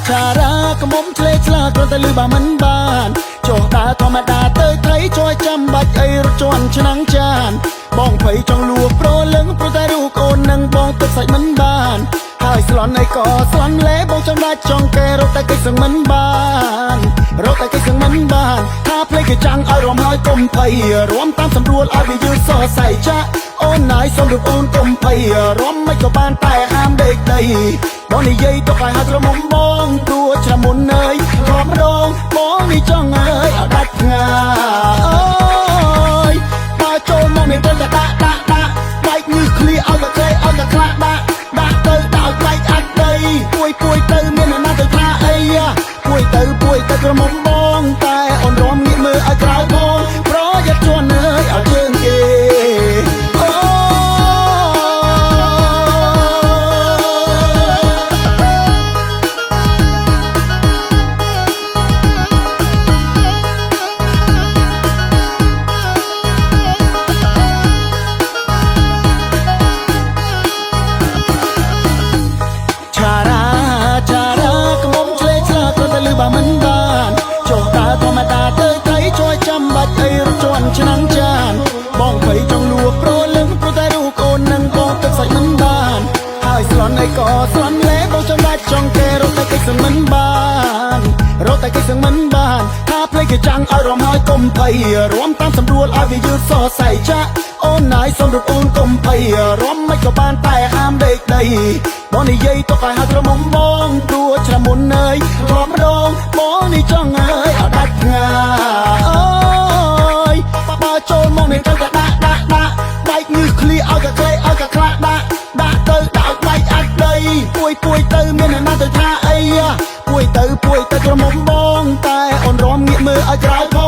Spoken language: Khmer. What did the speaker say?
ឆារាកមុំឆ្លេឆ្លាគ្រាន់តែលឺបើមិនបានចុះតាធម្មតាទៅថៃជួយចាំបាច់អីរត់ជន់ឆ្នាំងចានបងភ័យចង់លួប្រលឹងព្រោះតែរូបអូននឹងបងទឹកសាច់មិនបានហើយស្លន់អីក៏ស្លន់លេបងចាំដាច់ចង់កែរត់តែកិច្ចសឹងមិនបានរត់តែកិច្ចសឹងមិនបានថាភ្លេចគេចាំងឲ្យរំហើយកុំភ័យរួមតាមសម្រួលឲ្យវាយឺតសរសៃចាក់អូនណាយសុំរូបអូនកុំភ័យរំមិនក៏បានតែហាមដេកដីបងនិយាយទៅឲ្យក្រមុំបងព្រោះឆ្នាំមុនអើយធំរងបងនេះចង់អើយឲ្យដាច់ផ្ងាយបើចូលមកមានទៅតែដាក់បែកញើសឃ្លៀឲ្យតែក្រៃឲ្យតែខ្លាក់ដាក់ទៅដាក់ឲ្យបែកអាចដីពួយទៅមានអ្នកណាទៅថាអីពួយទៅក្រមុំបងតែអូនរំងាកមើលឲ្យក្រៅផងប្រយ័ត្នជន់អើយឲ្យជើងគេបើមិនបានចុះតាធម្មតាទៅថៃជួយចាំបាច់អីរត់ជន់ឆ្នាំងចានបងភ័យចង់លួប្រលឹងព្រោះតែរូបអូននឹងបងទឹកសាច់មិនបានហើយស្លន់អីក៏ស្លន់លេបងចាំដាច់ចង់កែរត់តែកិច្ចសឹងមិនបានរត់តែកិច្ចសឹងមិនបានថាភ្លេចគេចាំងឲ្យរំហើយកុំភ័យរួមតាមសម្រួលឲ្យវាយឺតសរសៃចាក់អូនណាយសុំរូបអូនកុំភ័យរំមិនក៏បានតែហាមដេកដីបងនិយាយទៅឲ្យក្រមុំបងព្រោះឆ្នាំមុនអើយធំរងបងនេះចង់អើយឲ្យដាច់ផ្ងាយបើចូលមកនេះទៅតែដាក់បែកញើសឃ្លៀឲ្យតែក្រៃឲ្យតែខ្លាក់ដាក់ទៅដាក់ឲ្យបែកអាចដីពួយទៅមានអ្នកណាទៅថាអីពួយទៅក្រមុំបងតែអូនរំងាកមើលឲ្យក្រៅផង